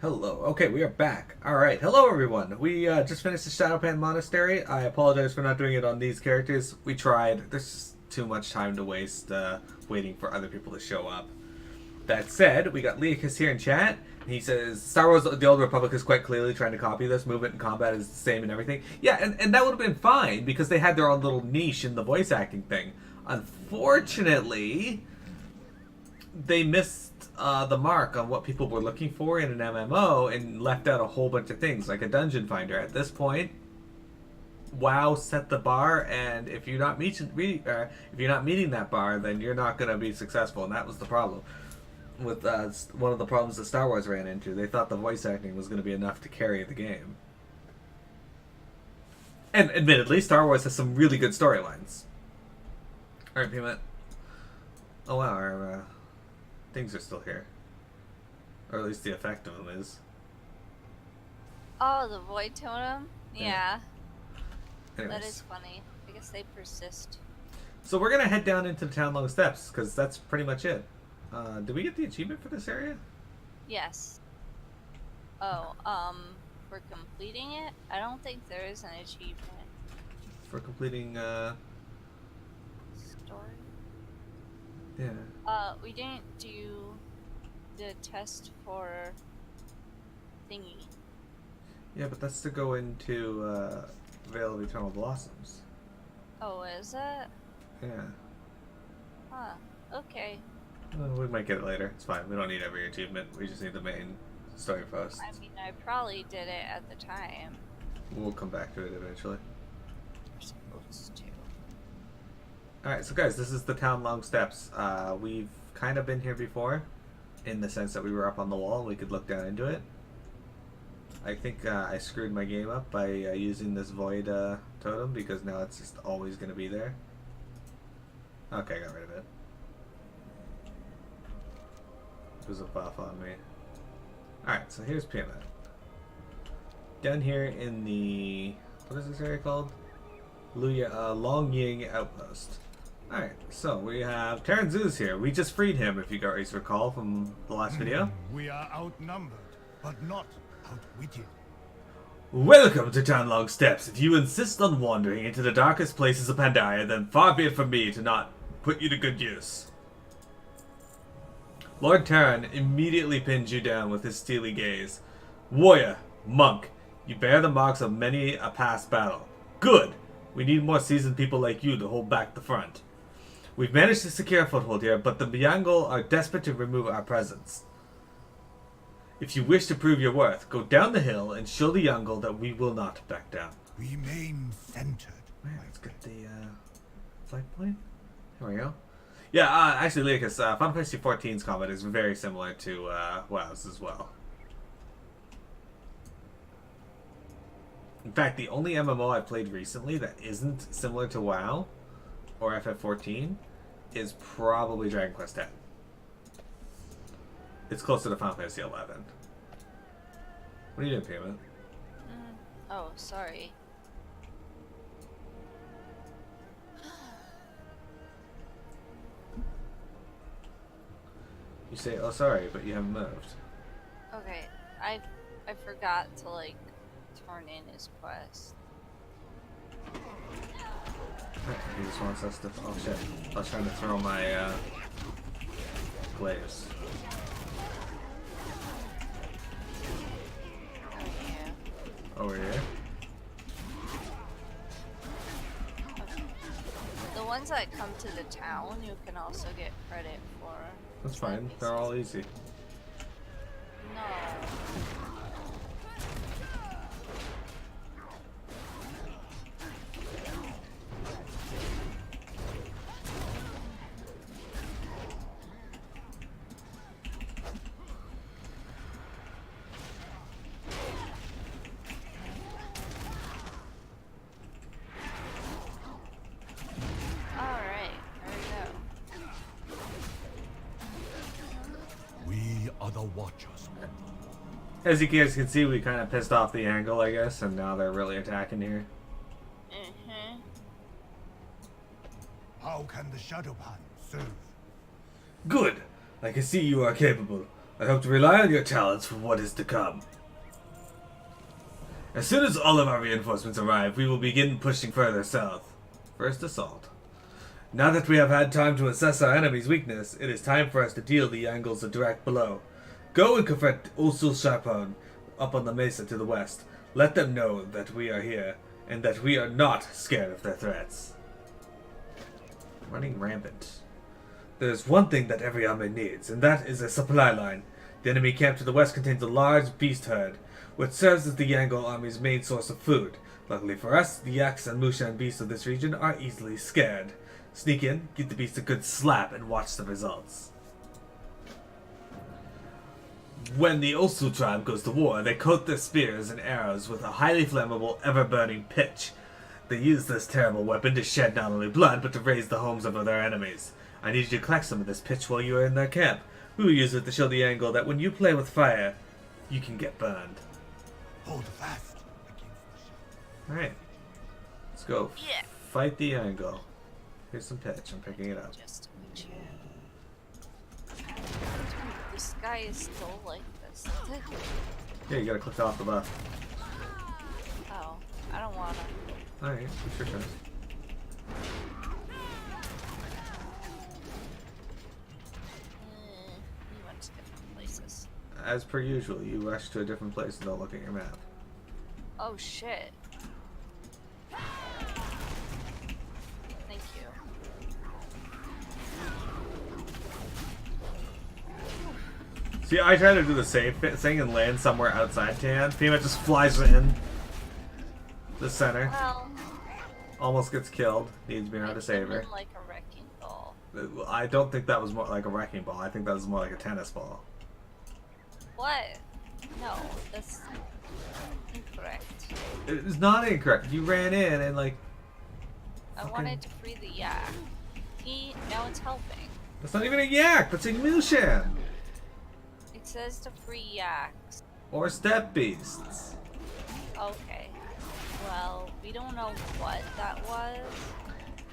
Hello. Okay, we are back. All right. Hello, everyone. We just finished the Shado-Pan Monastery. I apologize for not doing it on these characters. We tried. There's just too much time to waste waiting for other people to show up. That said, we got Leacus here in chat. He says, Star Wars The Old Republic is quite clearly trying to copy this. Movement and combat is the same and everything. Yeah, and that would have been fine because they had their own little niche in the voice acting thing. Unfortunately, they missed the mark on what people were looking for in an MMO and left out a whole bunch of things, like a dungeon finder. At this point, WoW set the bar, and if you're not meeting that bar, then you're not going to be successful, and that was the problem. With one of the problems that Star Wars ran into, they thought the voice acting was going to be enough to carry the game. And admittedly, Star Wars has some really good storylines. All right, Peanut. Oh wow, our things are still here, or at least the effect of them is. Oh, the void totem? Yeah. Anyways. That is funny. I guess they persist. So we're gonna head down into the Townlong Steppes, because that's pretty much it. Did we get the achievement for this area? Yes. Oh, for completing it? I don't think there is an achievement. For completing, Story? Yeah. We didn't do the test for thingy. Yeah, but that's to go into, Vale of Eternal Blossoms. Oh, is it? Yeah. Huh. Okay. We might get it later. It's fine. We don't need every achievement. We just need the main story post. I mean, I probably did it at the time. We'll come back to it eventually. We're supposed to. Alright, so guys, this is the Townlong Steppes. We've kind of been here before, in the sense that we were up on the wall and we could look down into it. I think I screwed my game up by using this void totem, because now it's just always going to be there. Okay, I got rid of it. It was a buff on me. Alright, so here's Peanut. Down here in the... what is this area called? Long Ying Outpost. Alright, so we have Terran Zeus here. We just freed him, if you guys recall from the last video. We are outnumbered, but not outwitted. Welcome to Townlong Steppes. If you insist on wandering into the darkest places of Pandaria, then far be it from me to not put you to good use. Lord Terran immediately pins you down with his steely gaze. Warrior, monk, you bear the marks of many a past battle. Good! We need more seasoned people like you to hold back the front. We've managed to secure a foothold here, but the Yaungol are desperate to remove our presence. If you wish to prove your worth, go down the hill and show the Yaungol that we will not back down. Remain centered. Man, let's get the flight point. Here we go. Yeah, actually, Leacus, Final Fantasy XIV's combat is very similar to WoW's as well. In fact, the only MMO I've played recently that isn't similar to WoW or FF14 is probably Dragon Quest X. It's closer to Final Fantasy XI. What are you doing, Payment? Oh, sorry. You say, oh sorry, but you haven't moved. Okay, I forgot to like turn in his quest. He just wants us to... oh shit. I was trying to throw my glaives. Oh yeah. Over here. Okay. The ones that come to the town, you can also get credit for. That's fine. They're all easy. No. We are the Watchers. As you guys can see, we kind of pissed off the Yaungol, I guess, and now they're really attacking here. Mm-hmm. How can the Shado-Pan serve? Good! I can see you are capable. I hope to rely on your talents for what is to come. As soon as all of our reinforcements arrive, we will begin pushing further south. First assault. Now that we have had time to assess our enemy's weakness, it is time for us to deal the Yaugols a direct blow. Go and confront Shado-Pan up on the mesa to the west. Let them know that we are here, and that we are not scared of their threats. Running rampant. There's one thing that every army needs, and that is a supply line. The enemy camp to the west contains a large beast herd, which serves as the Yaungol army's main source of food. Luckily for us, the yaks and mushan beasts of this region are easily scared. Sneak in, give the beast a good slap, and watch the results. When the Osu tribe goes to war, they coat their spears and arrows with a highly flammable, ever-burning pitch. They use this terrible weapon to shed not only blood, but to raise the homes of their enemies. I need you to collect some of this pitch while you are in their camp. We will use it to show the Yaungol that when you play with fire, you can get burned. Hold fast against the Alright. Let's go. Yeah. Fight the Yaungol. Here's some pitch. I'm picking it up. Just to check. This guy is still like this. Yeah, you gotta click off the buff. Oh, I don't wanna. Alright, we sure can. We went to different places. As per usual, you rush to a different place and don't look at your map. Oh shit. Thank you. See, I try to do the safe thing and land somewhere outside Tan. Pima just flies in the center. Well, Almost gets killed. Needs Miro to save her. like a wrecking ball. I don't think that was more like a wrecking ball. I think that was more like a tennis ball. What? No, that's incorrect. It's not incorrect. You ran in and like... I wanted to free the yak. Now it's helping. That's not even a yak. That's a Mushan. It says to free yaks. Or steppe beasts. Okay. Well, we don't know what that was.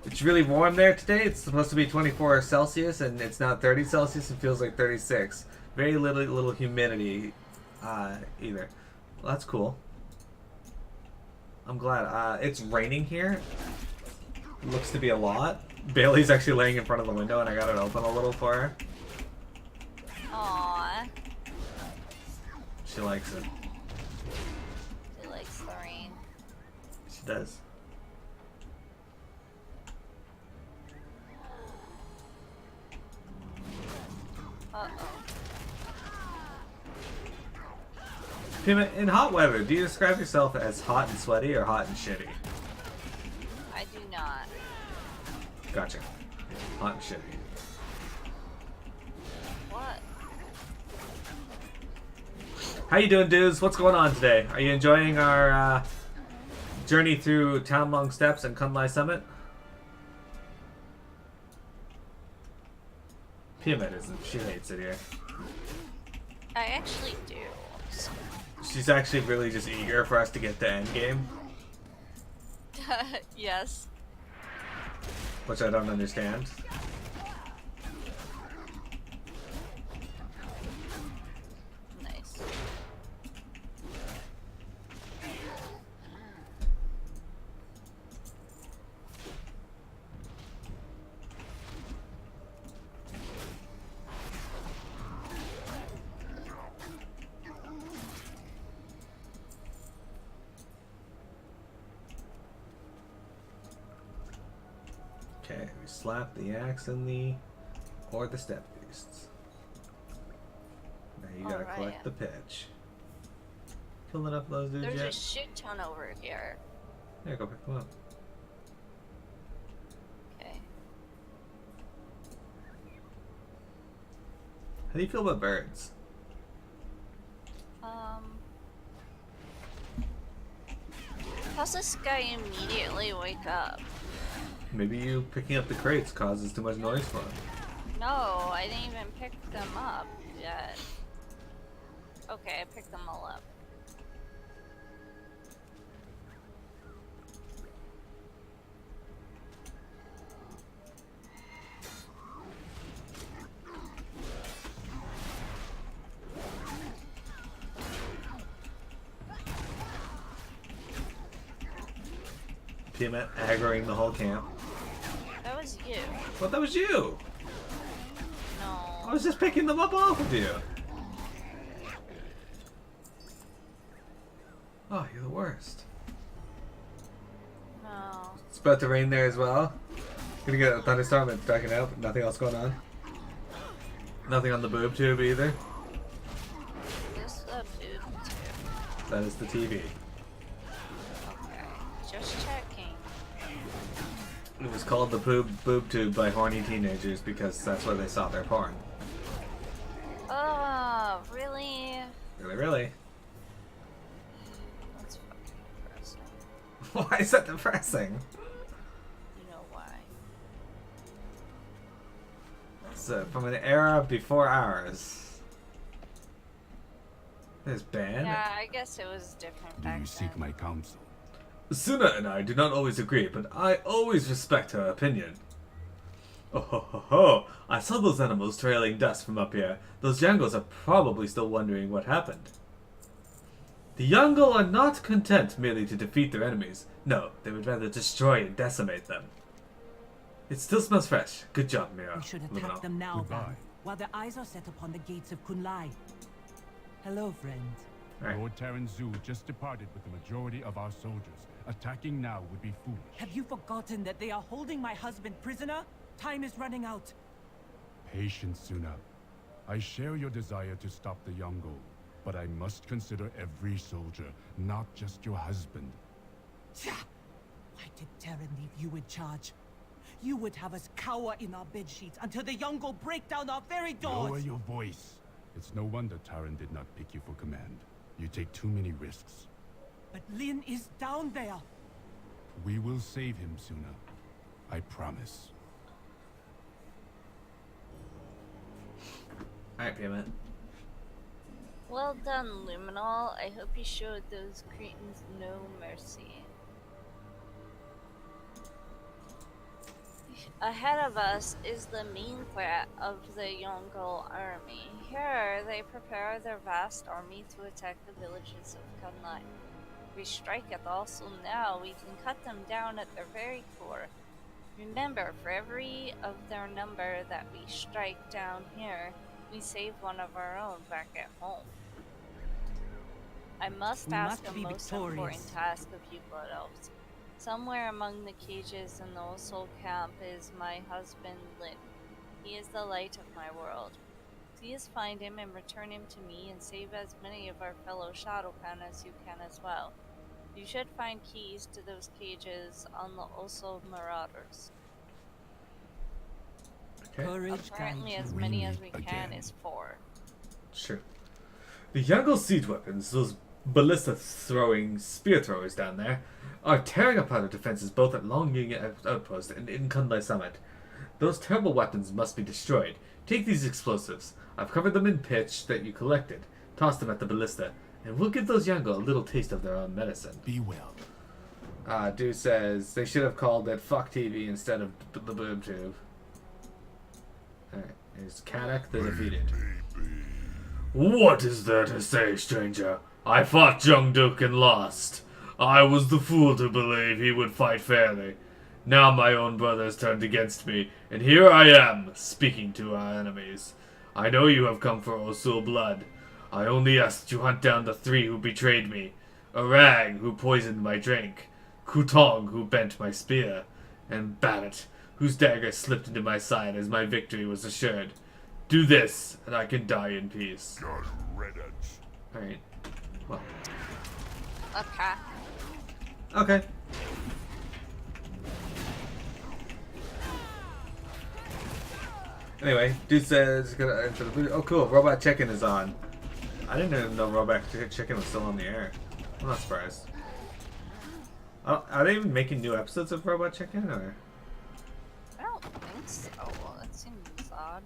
It's really warm there today. It's supposed to be 24 Celsius and it's now 30 Celsius and feels like 36. Very little humidity either. Well, that's cool. I'm glad. It's raining here. Looks to be a lot. Bailey's actually laying in front of the window and I got it open a little for her. Aww. She likes it. She likes the rain. She does. Uh-oh. Pima, in hot weather, do you describe yourself as hot and sweaty or hot and shitty? I do not. Gotcha. Hot and shitty. What? How you doing, dudes? What's going on today? Are you enjoying our journey through Townlong Steppes and Kun-Lai Summit? Piamet isn't. She hates it here. I actually do. So. She's actually really just eager for us to get to endgame, Yes. which I don't understand. Nice. Okay, we slap the axe in the... or the steppe beasts. Now you gotta Alright. collect the pitch. Killed enough of those dudes There's a yet? shit ton over here. Yeah, go pick them up. Okay. How do you feel about birds? How's this guy immediately wake up? Maybe you picking up the crates causes too much noise for him. No, I didn't even pick them up yet. Okay, I picked them all up. Tiamat aggroing the whole camp. That was you. Well, that was you! No. I was just picking them up off of you. Oh, you're the worst. No. It's about to rain there as well. Gonna get a thunderstorm and darken out, but nothing else going on. Nothing on the boob tube either. This the boob tube. That is the TV. Okay. Just checking. It was called the boob tube by horny teenagers because that's where they saw their porn. Oh, really? Really, really. That's fucking depressing. Why is that depressing? You know why? So, from an era before ours. There's Ben. Yeah, I guess it was different Do back you seek then. my counsel? Suna and I do not always agree, but I always respect her opinion. Oh ho ho ho! I saw those animals trailing dust from up here. Those Yaugols are probably still wondering what happened. The Yaungol are not content merely to defeat their enemies. No, they would rather destroy and decimate them. It still smells fresh. Good job, Mira. We should Moving attack on. them now, Goodbye. then, while their eyes are set upon the gates of Kun-Lai. Hello, friend. Alright. Lord Terran Zu just departed with the majority of our soldiers. Attacking now would be foolish. Have you forgotten that they are holding my husband prisoner? Time is running out. Patience, Suna. I share your desire to stop the Yaungol, but I must consider every soldier, not just your husband. Tja! Why did Terran leave you in charge? You would have us cower in our bedsheets until the Yaungol break down our very doors! Lower your voice. It's no wonder Terran did not pick you for command. You take too many risks. But Lin is down there! We will save him, Suna. I promise. Alright, Tiamat. Well done, Luminol. I hope you showed those cretins no mercy. Ahead of us is the main threat of the Yaungol army. Here, they prepare their vast army to attack the villages of Kun-Lai. If we strike at also now, we can cut them down at their very core. Remember, for every of their number that we strike down here, we save one of our own back at home. I must We ask must a be most victorious. important task of you blood elves. Somewhere among the cages in the Osol camp is my husband Lin. He is the light of my world. Please find him and return him to me and save as many of our fellow Shado-Pan as you can as well. You should find keys to those cages on the Osol Marauders. Okay. Courage Apparently guides as you. many We as we meet can again. is 4. Sure. The Yaungol siege weapons, those ballista-throwing spear throwers down there, are tearing apart our defenses both at Longying Outpost and in Kun-Lai Summit. Those terrible weapons must be destroyed. Take these explosives. I've covered them in pitch that you collected. Toss them at the ballista, and we'll give those Yaungol a little taste of their own medicine. Be well. Dew says they should have called it Fuck TV instead of the boob tube. Alright, here's Kanak the Defeated. What is there to say, stranger? I fought Jung Duke and lost. I was the fool to believe he would fight fairly. Now my own brothers turned against me, and here I am, speaking to our enemies. I know you have come for Osul blood. I only asked to hunt down the 3 who betrayed me. Arang, who poisoned my drink. Kutong, who bent my spear. And Babbitt, whose dagger slipped into my side as my victory was assured. Do this, and I can die in peace. Alright. Well. Okay. Okay. Anyway, dude says gonna enter the booth. Oh, cool. Robot check-in is on. I didn't even know robot check-in was still on the air. I'm not surprised. Are they even making new episodes of robot check-in, or? I don't think so. That seems odd.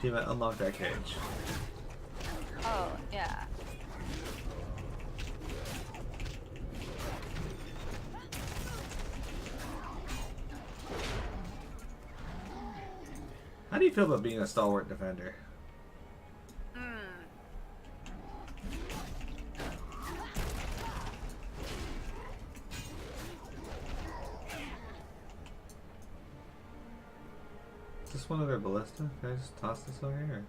Team, unlock that cage. Oh, yeah. How do you feel about being a stalwart defender? this one of their ballista? Can I just toss this over here?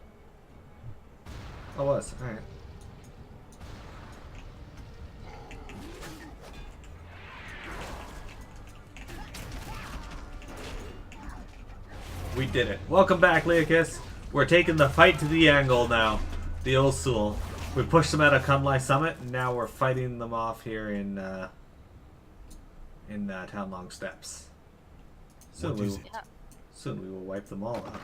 Oh, it was. Alright. We did it. Welcome back, Leocus. We're taking the fight to the Yaungol now. The old Sul. We pushed them out of Kun-Lai Summit, and now we're fighting them off here in Townlong Steppes. Soon we will wipe them all out.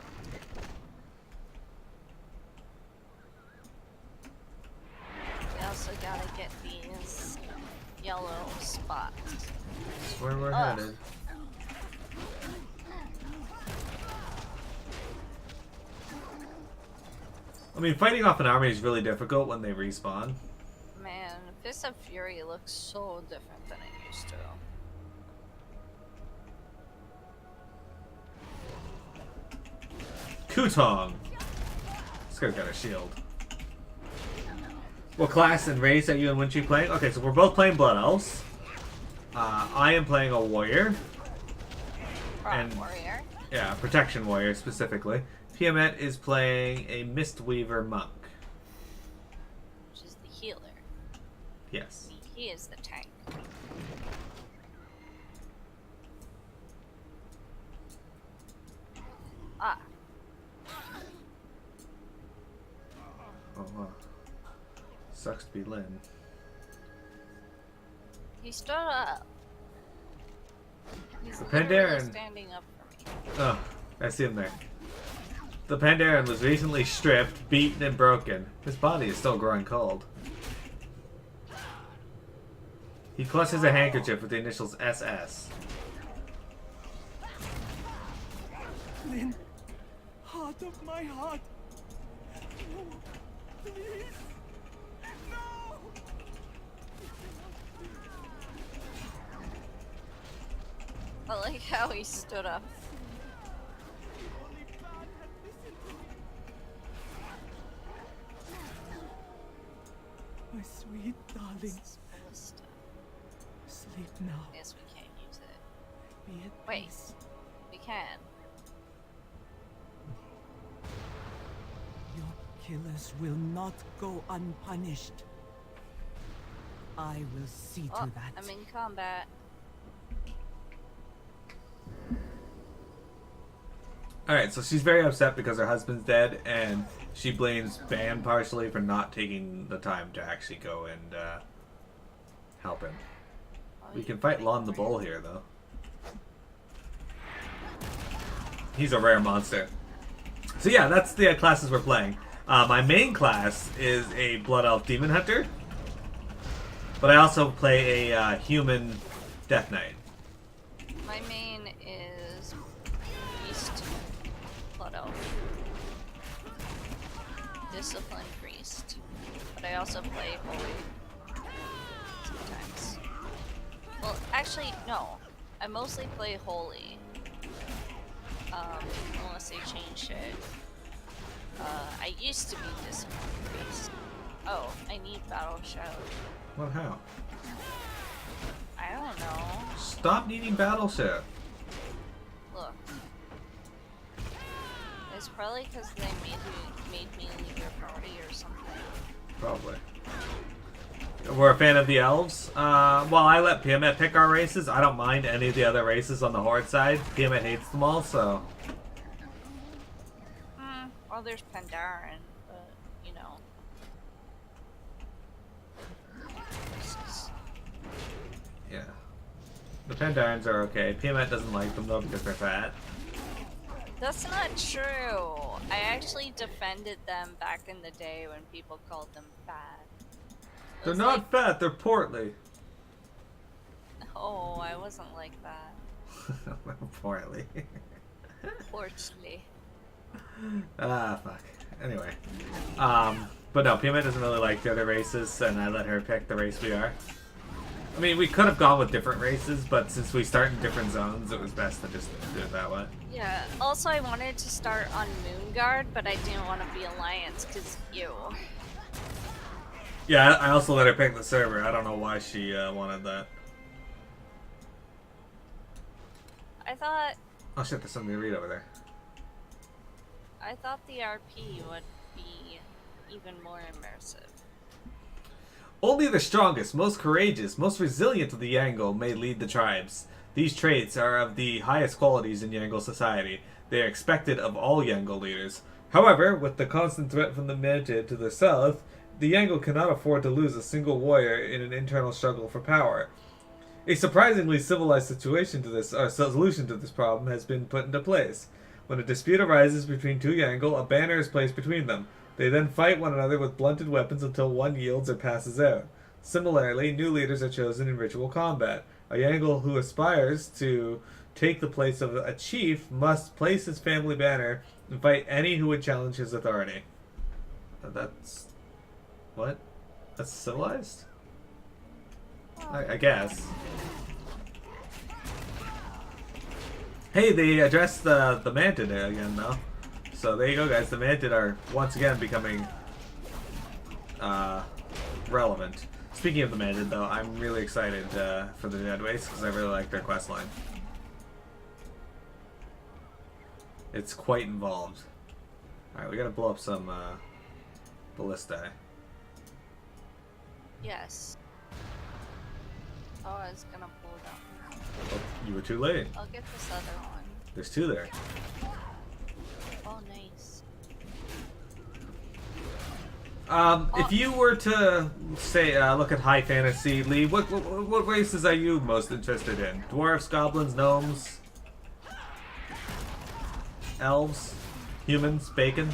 We also gotta get these yellow spots. That's where we're headed. I mean, fighting off an army is really difficult when they respawn. Man, Fist of Fury looks so different than it used to. Kutong! This guy's got a shield. What class and race are you and Winchi playing? Okay, so we're both playing Blood Elves. I am playing a warrior. Warrior? Yeah, protection warrior specifically. Tiamat is playing a Mistweaver monk. Which is the healer. Yes. He is the tank. Ah. Oh, wow. Sucks to be Lynn. He stood up. He's The literally Pandaren. standing up for me. Oh, I see him there. The Pandaren was recently stripped, beaten, and broken. His body is still growing cold. He clutches a handkerchief with the initials SS. Lynn, heart of my heart. No, please. No. I like how he stood up. My sweet darling, This ballista. sleep now. Yes, we can't use it. Be at Wait. peace. We can. Your killers will not go unpunished. I will see Oh, to that. I'm in combat. Alright, so she's very upset because her husband's dead, and she blames Ban partially for not taking the time to actually go and help him. We can fight Lon the Bull here, though. He's a rare monster. So yeah, that's the classes we're playing. My main class is a Blood Elf Demon Hunter, but I also play a human Death Knight. My main is Beast Blood Elf. Discipline Priest. But I also play Holy. Sometimes. Well, actually, no. I mostly play Holy. Unless they changed it. I used to be Discipline Priest. Oh, I need Battle Shout. Well, how? I don't know. Stop needing Battle Ship. Look. It's probably because they made me leave your party or something. Probably. We're a fan of the elves. Well, I let Tiamat pick our races. I don't mind any of the other races on the Horde side. Tiamat hates them all, so... Well, there's Pandaren, but, you know. Yeah. The Pandarens are okay. Tiamat doesn't like them, though, because they're fat. That's not true. I actually defended them back in the day when people called them fat. They're It's not like, fat, they're portly. oh, I wasn't like that. Portly. Fortunately. Ah, fuck. Anyway. But no, Tiamat doesn't really like the other races, and I let her pick the race we are. I mean, we could have gone with different races, but since we start in different zones, it was best to just do it that way. Yeah, also I wanted to start on Moonguard, but I didn't want to be Alliance, because ew. Yeah, I also let her pick the server. I don't know why she wanted that. I thought... Oh shit, there's something to read over there. I thought the RP would be even more immersive. Only the strongest, most courageous, most resilient of the Yaungol may lead the tribes. These traits are of the highest qualities in Yaungol society. They are expected of all Yaungol leaders. However, with the constant threat from the Mejid to the south, the Yaungol cannot afford to lose a single warrior in an internal struggle for power. A surprisingly civilized solution to this problem has been put into place. When a dispute arises between two Yaungol, a banner is placed between them. They then fight one another with blunted weapons until one yields or passes out. Similarly, new leaders are chosen in ritual combat. A Yaungol who aspires to take the place of a chief must place his family banner and fight any who would challenge his authority. That's... what? That's civilized? I guess. Hey, they addressed the Mantid again, though. So there you go, guys. The Mantid are once again becoming relevant. Speaking of the Mantid, though, I'm really excited for the Dead Waste because I really like their questline. It's quite involved. Alright, we gotta blow up some ballistae. Yes. Oh, I was gonna pull down. Oh, you were too late. I'll get this other one. There's two there. Oh, nice. If you were to say look at high fantasy, Lee, what races are you most interested in? Dwarves, goblins, gnomes, elves, humans, bacon?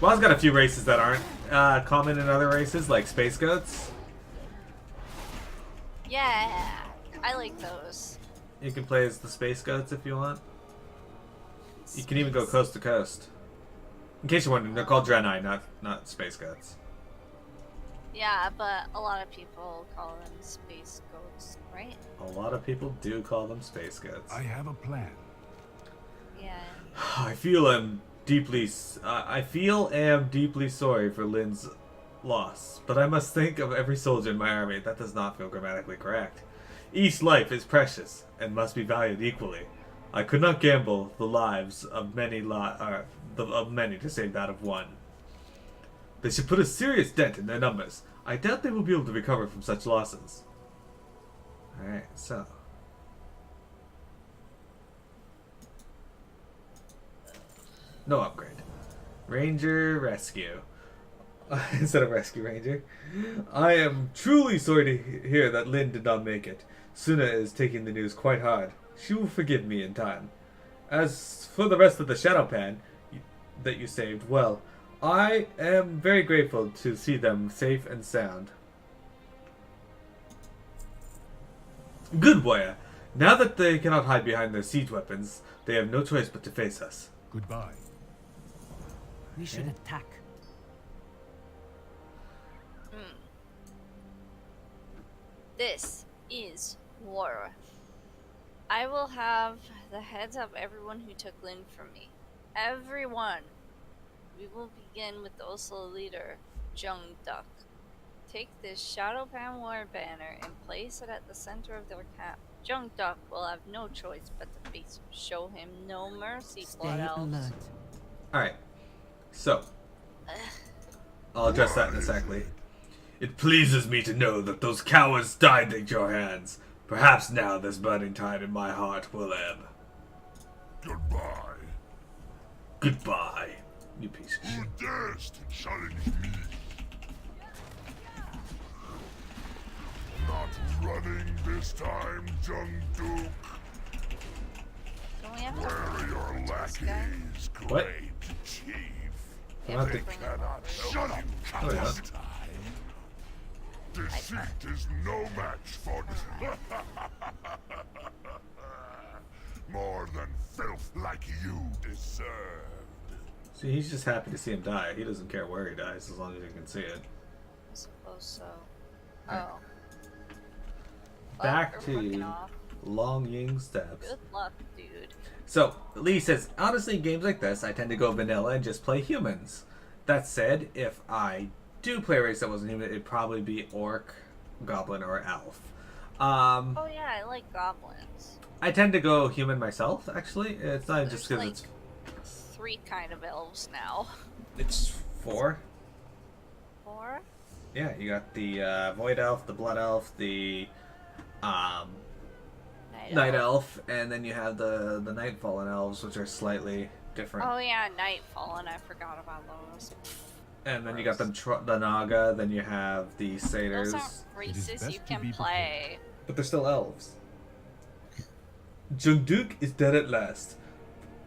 Well, I've got a few races that aren't common in other races, like space goats. Yeah, I like those. You can play as the space goats if you want. You can even go coast to coast. In case you're wondering, they're called Draenei, not space goats. Yeah, but a lot of people call them space goats, right? A lot of people do call them space goats. I have a plan. Yeah. I feel am deeply sorry for Lynn's loss, but I must think of every soldier in my army. That does not feel grammatically correct. Each life is precious and must be valued equally. I could not gamble the lives of many to save that of one. They should put a serious dent in their numbers. I doubt they will be able to recover from such losses. Alright, so. No upgrade. Ranger Rescue. Instead of Rescue Ranger. I am truly sorry to hear that Lynn did not make it. Suna is taking the news quite hard. She will forgive me in time. As for the rest of the Shado-Pan that you saved, well, I am very grateful to see them safe and sound. Good, warrior. Now that they cannot hide behind their siege weapons, they have no choice but to face us. Goodbye. We should attack. This is war. I will have the heads of everyone who took Lynn from me. Everyone. We will begin with the Oslo leader, Jung Duck. Take this Shado-Pan war banner and place it at the center of their camp. Jung Duck will have no choice but to face him. Show him no mercy, Blood Stay Elves. alert. Alright. So. I'll address that in a sec, Lee. It pleases me to know that those cowards died at your hands. Perhaps now this burning tide in my heart will ebb. Goodbye. Goodbye, you piece of shit. Who dares to challenge me? Not running this time, Jung Duke. Don't we have Where are your lackeys, What? great chief? I don't think- Cannot shut up, Oh, yeah. Palestine. Deceit is no match for more than filth like you deserved. See, he's just happy to see him die. He doesn't care where he dies as long as he can see it. I suppose so. Alright. Oh. Back Well, we're working to off. Townlong Steppes. Good luck, dude. So, Lee says, honestly, in games like this, I tend to go vanilla and just play humans. That said, if I do play a race that wasn't human, it'd probably be Orc, Goblin, or Elf. Oh yeah, I like goblins. I tend to go human myself, actually. It's not just There's because like it's... 3 kind of elves now. It's 4? 4? Yeah, you got the Void Elf, the Blood Elf, the Night Elf, and then you have the Nightfallen Elves, which are slightly different. Oh yeah, Nightfall, and I forgot about those. And then you got the Naga, then you have the Those Satyrs. aren't races best you to can be play. But they're still elves. Jungduk is dead at last.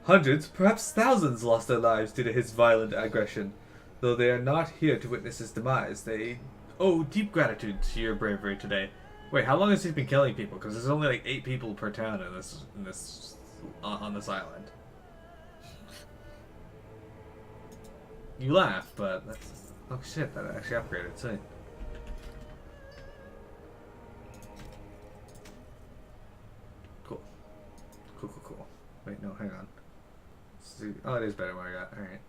Hundreds, perhaps thousands, lost their lives due to his violent aggression. Though they are not here to witness his demise, they owe deep gratitude to your bravery today. Wait, how long has he been killing people? Because there's only like 8 people per town on this island. You laugh, but that's... Oh shit, that actually upgraded too. Cool. Cool. Wait, no, hang on. See. Oh, it is better than what I got. Alright.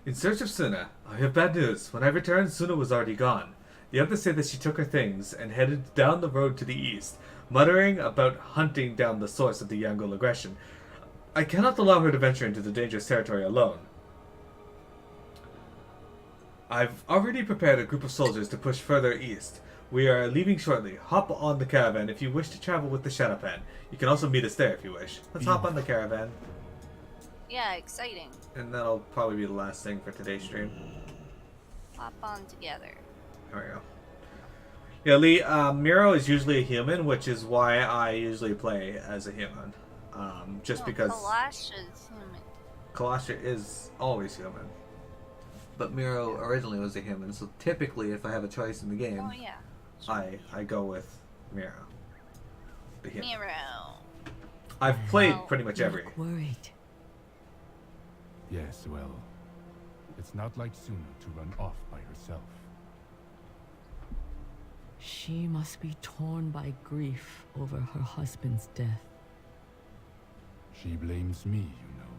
In search of Suna, I have bad news. When I returned, Suna was already gone. The others say that she took her things and headed down the road to the east, muttering about hunting down the source of the Yaungol aggression. I cannot allow her to venture into the dangerous territory alone. I've already prepared a group of soldiers to push further east. We are leaving shortly. Hop on the caravan if you wish to travel with the Shado-Pan. You can also meet us there if you wish. Let's hop on the caravan. Yeah, exciting. And that'll probably be the last thing for today's stream. Hop on together. There we go. Yeah, Lee, Miro is usually a human, which is why I usually play as a human. Just because... Kalash is human. Kalasha is always human. But Miro originally was a human, so typically if I have a choice in the game, Oh yeah. I go with Miro. The human. Miro. I've played Well, pretty much every. Look worried. Yes, well, it's not like Suna to run off by herself. She must be torn by grief over her husband's death. She blames me, you know.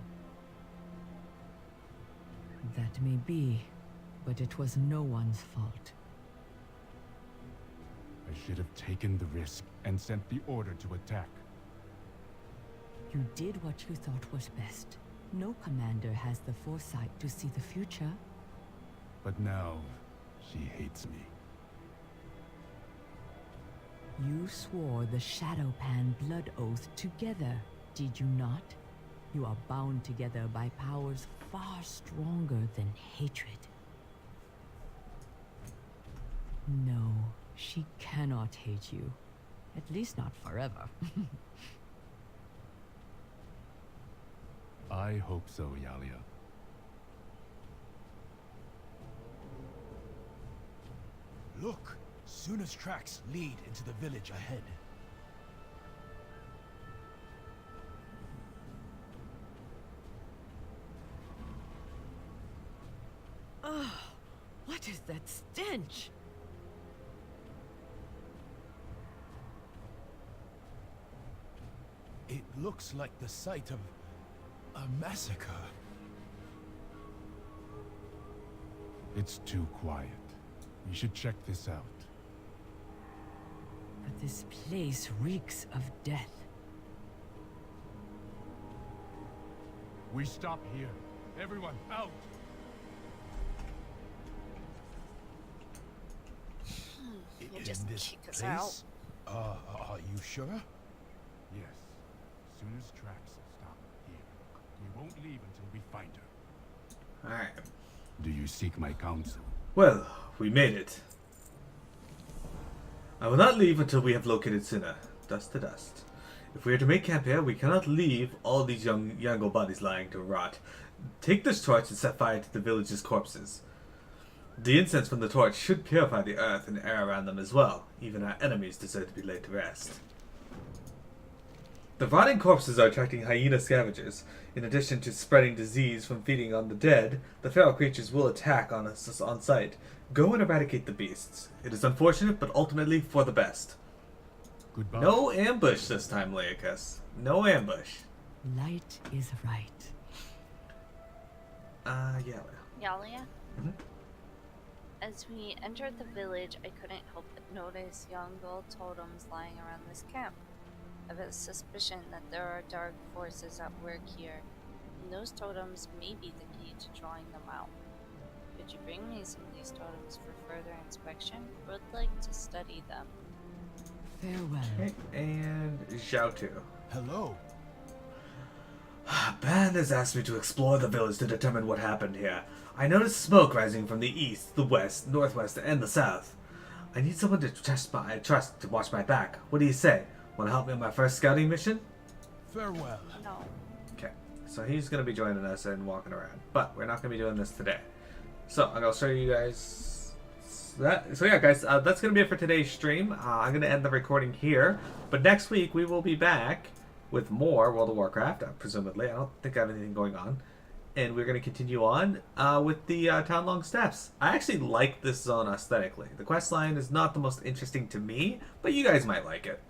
That may be, but it was no one's fault. I should have taken the risk and sent the order to attack. You did what you thought was best. No commander has the foresight to see the future. But now, she hates me. You swore the Shado-Pan blood oath together, did you not? You are bound together by powers far stronger than hatred. No, she cannot hate you. At least not forever. I hope so, Yalia. Look! Suna's tracks lead into the village ahead. Oh, what is that stench? It looks like the site of a massacre. It's too quiet. We should check this out. But this place reeks of death. We stop here. Everyone, out! You In just this kick us place? Are you sure? Yes. Suna's tracks stop here. We won't leave until we find her. Alright. Do you seek my counsel? Well, we made it. I will not leave until we have located Suna. Dust to dust. If we are to make camp here, we cannot leave all these Yaungol bodies lying to rot. Take this torch and set fire to the village's corpses. The incense from the torch should purify the earth and air around them as well. Even our enemies deserve to be laid to rest. The rotting corpses are attracting hyena scavengers. In addition to spreading disease from feeding on the dead, the feral creatures will attack on us on sight. Go and eradicate the beasts. It is unfortunate, but ultimately for the best. Goodbye. No ambush this time, Laicus. No ambush. Light is right. Yeah. Yalia? As we entered the village, I couldn't help but notice Yaungol totems lying around this camp. I have a suspicion that there are dark forces at work here, and those totems may be the key to drawing them out. Could you bring me some of these totems for further inspection? I would like to study them. Farewell. Okay, and Xiaotu. Hello. Ban has asked me to explore the village to determine what happened here. I noticed smoke rising from the east, the west, northwest, and the south. I need someone to trust to watch my back. What do you say? Want to help me on my first scouting mission? Farewell. No. Okay, so he's going to be joining us and walking around, but we're not going to be doing this today. So I'm going to show you guys that. So yeah, guys, that's going to be it for today's stream. I'm going to end the recording here, but next week we will be back with more World of Warcraft, presumably. I don't think I have anything going on. And we're going to continue on with the Townlong Steppes. I actually like this zone aesthetically. The quest line is not the most interesting to me, but you guys might like it.